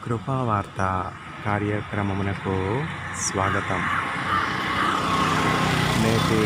కృపావార్త కార్యక్రమమునకు స్వాగతం. నేటి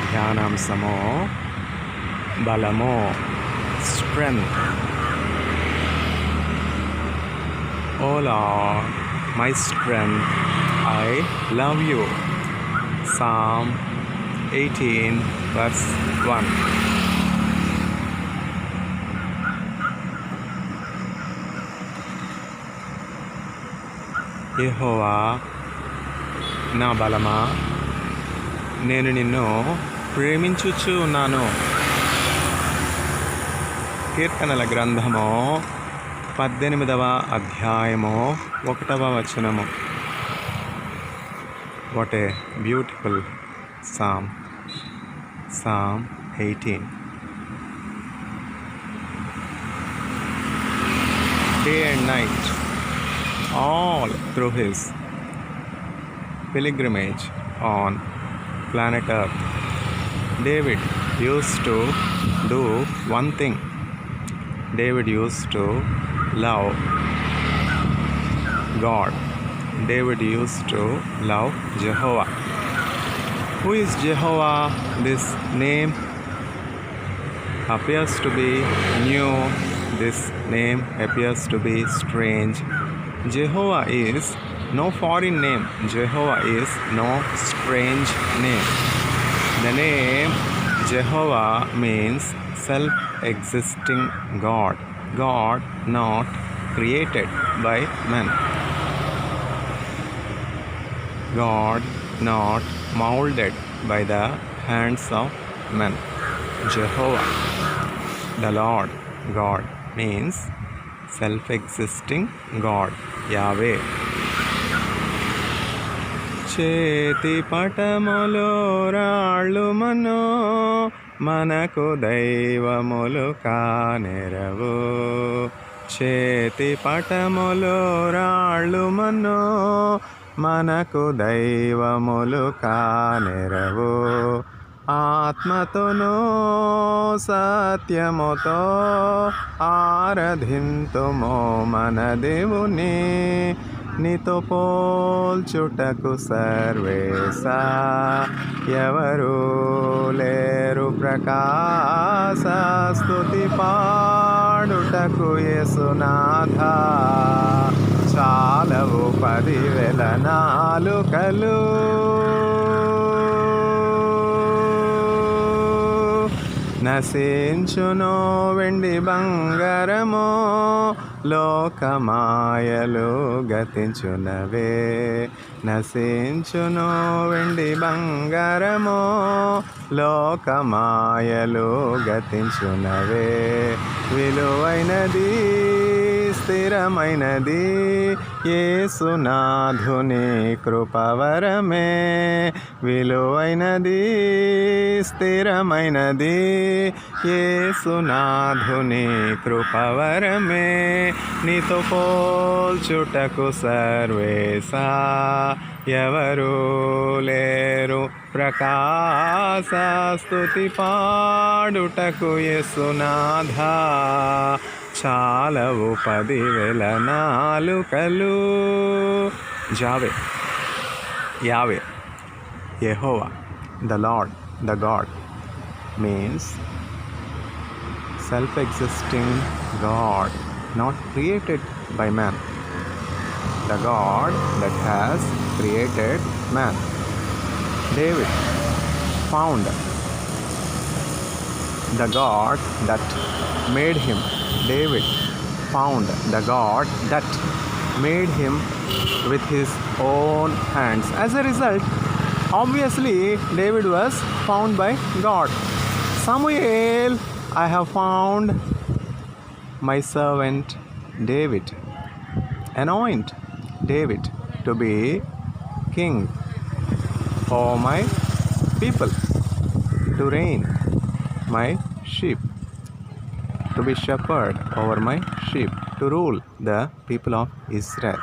ధ్యానాంశము బలము, strength. O Lord, my strength, I love you. Psalm 18 verse 1. యెహోవా నా బలమా, నేను నిన్ను ప్రేమించుచు ఉన్నాను. కీర్తనల గ్రంథము 18వ అధ్యాయము 1వ వచనము. What a beautiful psalm. Psalm 18. Day and night, all through his pilgrimage on planet Earth, David used to do one thing. David used to love God. David used to love Jehovah. Who is Jehovah? This name appears to be new. This name appears to be strange. Jehovah is no foreign name. Jehovah is no strange name. The name Jehovah means self-existing God. God not created by men. God not molded by the hands of men. Jehovah, the Lord God, means self-existing God, Yahweh. చేతి పటములో రాళ్ళు మనో, మనకు దైవములు కానెరవు. చేతి పటములో రాళ్ళు మనో, మనకు దైవములు కానెరవు. ఆత్మతోనూ సత్యముతో ఆరాధింతుము మన దేవుని. నీతో పోల్చుటకు సర్వేశా ఎవరు లేరు. ప్రకాశ స్తుతి పాడుటకు యేసునాథ చాలవు 10,000 నాలుకలు. నశించును వెండి బంగారమో, లోకమాయలు గతించునవే. నశించును వెండి బంగారమో, లోకమాయలు గతించునవే. విలువైనది స్థిరమైనది యేసునాథుని కృపవరమే. విలువైనది స్థిరమైనది యేసునాథుని కృపవరమే. నీతో పోల్చుటకు సర్వేశా ఎవరు లేరు. ప్రకాశ స్తుతి పాడుటకు యేసునాథ చాలవు 10,000 నాలుకలు. జావే, యావే, యెహోవా, the Lord, the God, means self-existing God, not created by man. The God that has created man. David found the God that made him. David found the God that made him with his own hands. As a result, obviously, David was found by God. Samuel, I have found my servant David. Anoint David to be king for my people, to reign my sheep, to be shepherd over my sheep, to rule the people of Israel.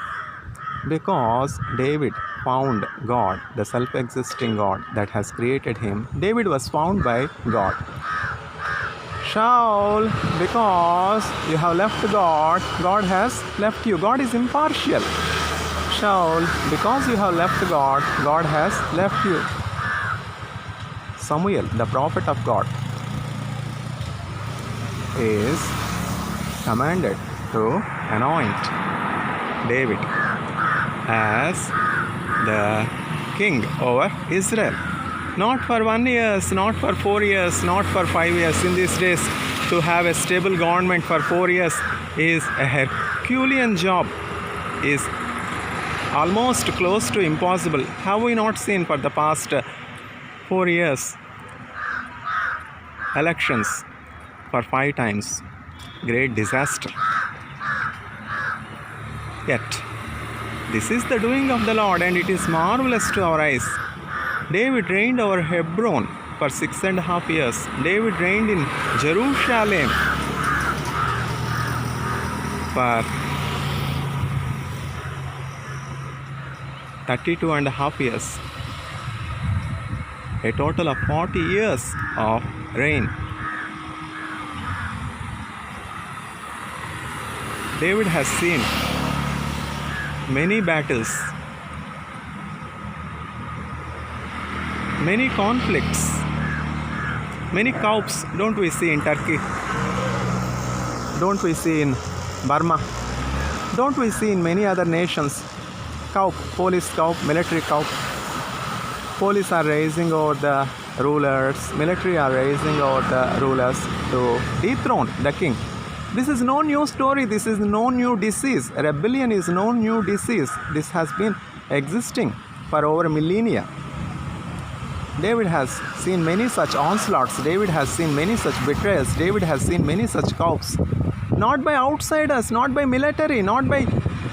Because David found God, the self-existing God that has created him, David was found by God. Shaul, because you have left God, God has left you. God is impartial. Shaul, because you have left God, God has left you. Samuel, the prophet of God, is commanded to anoint David as the king over Israel. Not for 1 year, not for 4 years, not for 5 years. In these days, to have a stable government for 4 years is a Herculean job, is almost close to impossible. Have we not seen for the past 4 years elections for 5 times? Great disaster. Yet, this is the doing of the Lord, and it is marvelous to our eyes. David reigned over Hebron for 6.5 years. David reigned in Jerusalem for 32.5 years. A total of 40 years of reign. David has seen many battles, many conflicts, many coups. Don't we see in Turkey? Don't we see in Burma? Don't we see in many other nations? Coup, police coup, military coup. Police are raising over the rulers, military are raising over the rulers to dethrone the king. This is no new story, this is no new disease. Rebellion is no new disease. This has been existing for over millennia. David has seen many such onslaughts. David has seen many such betrayals. David has seen many such coups. Not by outsiders, not by military, not by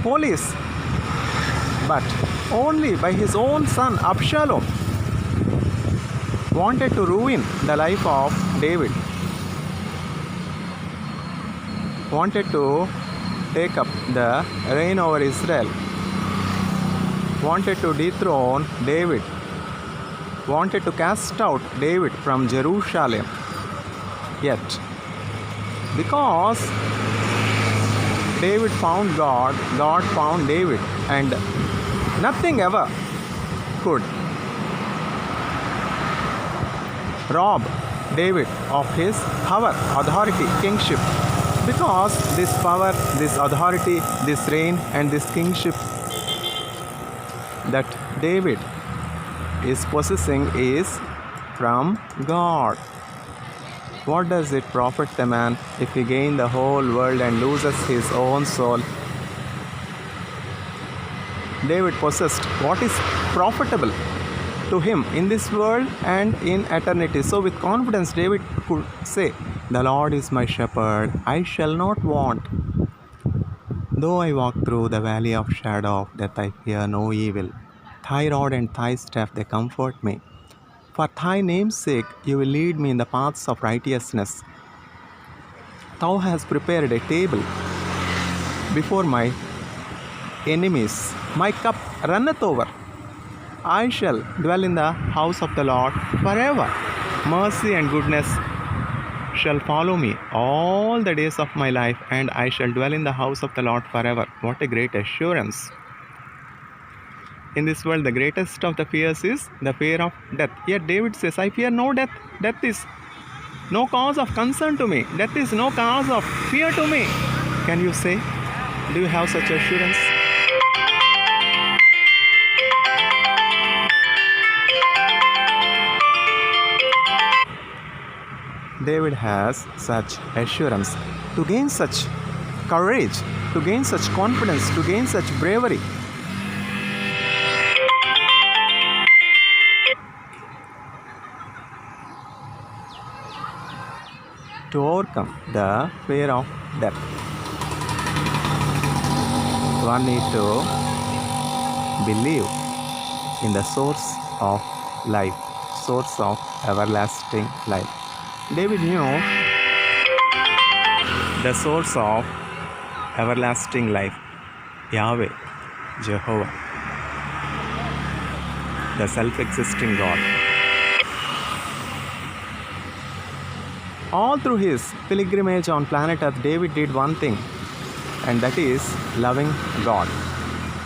police, but only by his own son Absalom. Wanted to ruin the life of David. Wanted to take up the reign over Israel. Wanted to dethrone David. Wanted to cast out David from Jerusalem. Yet, because David found God, God found David, and nothing ever could rob David of his power, authority, kingship. Because this power, this authority, this reign and this kingship that David is possessing is from God. What does it profit the man if he gain the whole world and loses his own soul? David possessed what is profitable to him in this world and in eternity. So with confidence David could say, "The Lord is my shepherd, I shall not want. Though I walk through the valley of shadow of death, I fear no evil. Thy rod and thy staff, they comfort me. For thy name's sake, you will lead me in the paths of righteousness. Thou hast prepared a table before my enemies. My cup runneth over. I shall dwell in the house of the Lord forever. Mercy and goodness shall follow me all the days of my life, and I shall dwell in the house of the Lord forever." What a great assurance. In this world, the greatest of the fears is the fear of death. Yet David says, "I fear no death. Death is no cause of concern to me. Death is no cause of fear to me." Can you say? Do you have such assurance? David has such assurance. To gain such courage, to gain such confidence, to gain such bravery, to overcome the fear of death, one needs to believe in the source of life, source of everlasting life. David knew the source of everlasting life, Yahweh, Jehovah, the self-existing God. All through his pilgrimage on planet Earth, David did one thing, and that is loving God.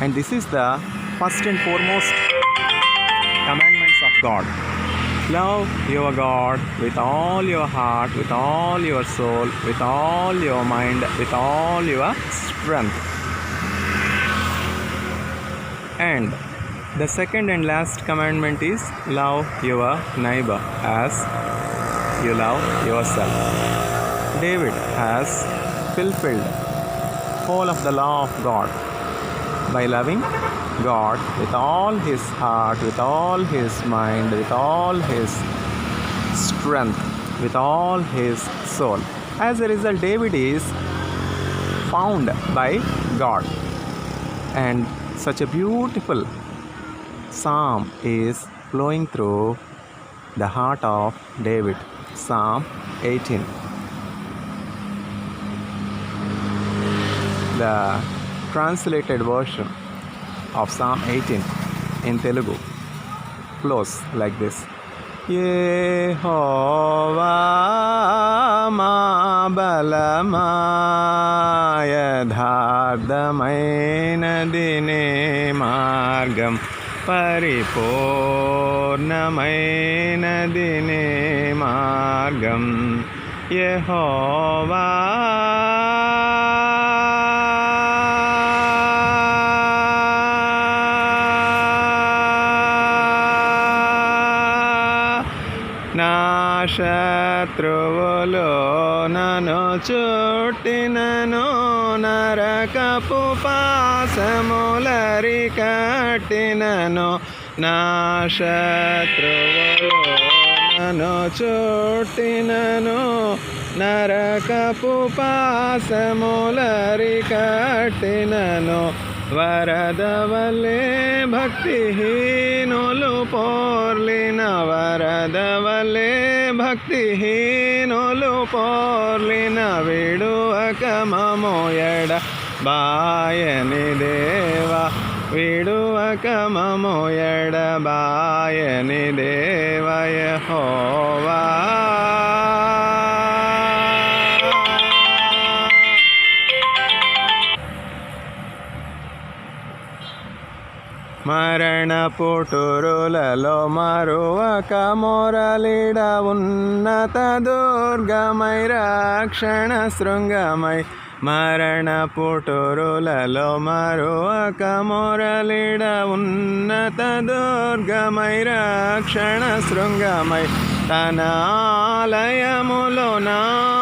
And this is the first and foremost commandments of God. Love your God with all your heart, with all your soul, with all your mind, with all your strength. And the second and last commandment is love your neighbor as you love yourself. David has fulfilled whole of the law of God by loving God with all his heart, with all his mind, with all his strength, with all his soul. As a result, David is found by God. And such a beautiful psalm is flowing through the heart of David. Psalm 18. The translated version of Psalm 18 in Telugu flows like this. Yehova ma balama యథార్థమైనది నే మార్గం పరిపూర్ణమైనది నే మార్గం యెహోవా నా శత్రువులు నన్ను చుట్టినను నరకపు పాశములరి కట్టినను నా శత్రువులు నన్ను చుట్టినను నరకపు పాశములరి కట్టినను వరద వలె భక్తిహీనులు పోర్లిన వరద వలె భక్తిహీనులు పోర్లిన విడువక మము ఎడ బాయని దేవా విడువక మము ఎడ బాయని దేవా యెహోవా మరణ పుటురులలో మరువక మొరలిడ ఉన్నత దుర్గమై రక్షణ శృంగమై మరణ పుటురులలో మరువక మొరలిడ ఉన్నత దుర్గమై రక్షణ శృంగమై తన ఆలయములో నా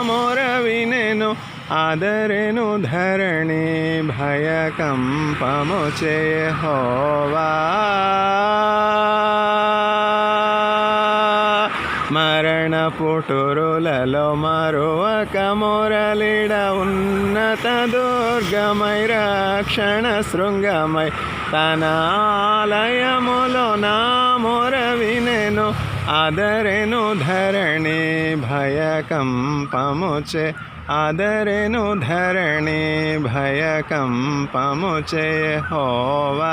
మొర వినెను ఆదరెను ధరణి భయకంపము యెహోవా మరణ పుటురులలో మరువక మొరలిడ ఉన్నత దుర్గమై రక్షణ శృంగమై తన ఆలయములో నా మొర వినెను ఆదరెను ధరణి భయకంపము ఆదరెను ధరణి భయకంపము యెహోవా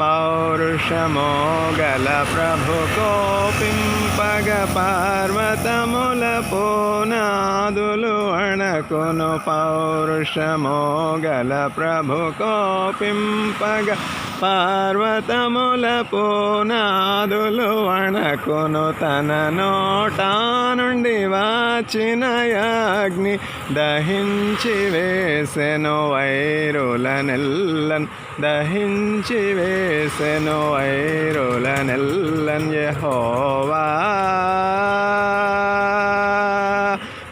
పౌరుషమో గల ప్రభు కోపింపగ పర్వతముల పునాదులు అణకును పౌరుషమో గల ప్రభు కోపింపగ పర్వతముల పునాదులు అణకును తన నోటా నుండి వచ్చిన అగ్ని దహించి వేసెను వైరులనెల్లన్ దహించి వేసెను వైరులనెల్లన్ యెహోవా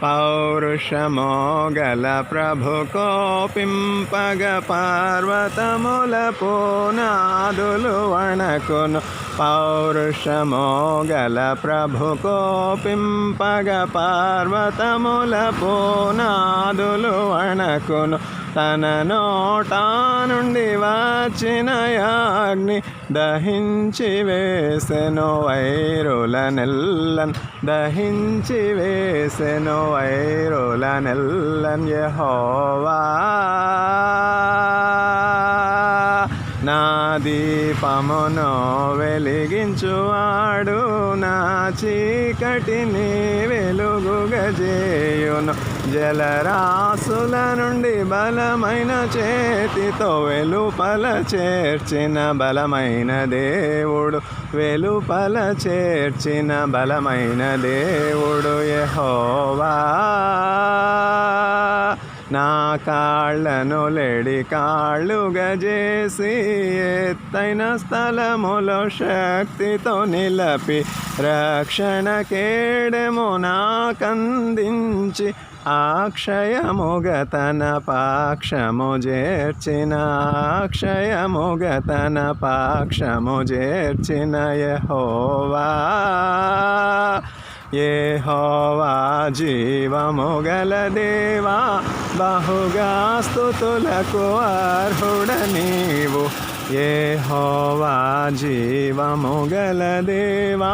పౌరుషమో గల ప్రభు కోపింపగ పర్వతముల పునాదులు వణకును పౌరుషమో గల ప్రభు కోపింపగ పర్వతముల పునాదులు వణకును తన నోటా నుండి వచ్చిన అగ్ని దహించి వేసెను వైరులనెల్లన్ దహించి వేసెను వైరులనెల్లన్ యెహోవా నా దీపమును వెలిగించువాడు నా చీకటిని వెలుగుగజేయును. జలరాశుల నుండి బలమైన చేతితో వెలుపల చేర్చిన బలమైన దేవుడు, వెలుపల చేర్చిన బలమైన దేవుడు యెహోవా. నా కాళ్ళను లెడి కాళ్ళుగా చేసి ఎత్తైన స్థలములో శక్తితో నిలపి రక్షణ కేడెము నాకందించి అక్షయముగా తన పాక్షము చేర్చిన, అక్షయముగా తన పాక్షము చేర్చిన యెహోవా. యెహోవా జీవము గల దేవా, బహుగా స్తుతులకు అర్హుడ నీవు. యెహోవా జీవము గల దేవా,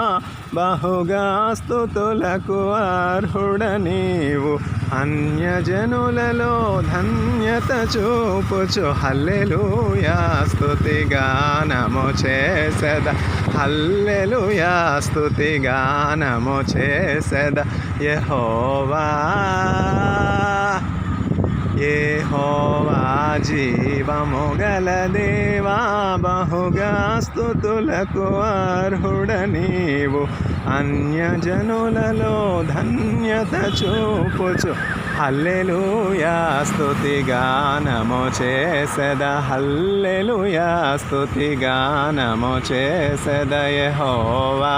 బహుగా స్తుతులకు అర్హుడ నీవు. అన్యజనులలో ధన్యత చూపుచు హల్లెలూయా స్తుతి గానము చేసెద, హల్లెలూయా స్తుతి గానము చేసెద యెహోవా. యెహోవా జీవము గల దేవా, బహుగా స్తుతులకు అర్హుడ నీవు. అన్యజనులలో ధన్యత చూపుచు హల్లెలూయా స్తుతి గానము చేసెద, హల్లెలూయా స్తుతి గానము చేసెద యెహోవా.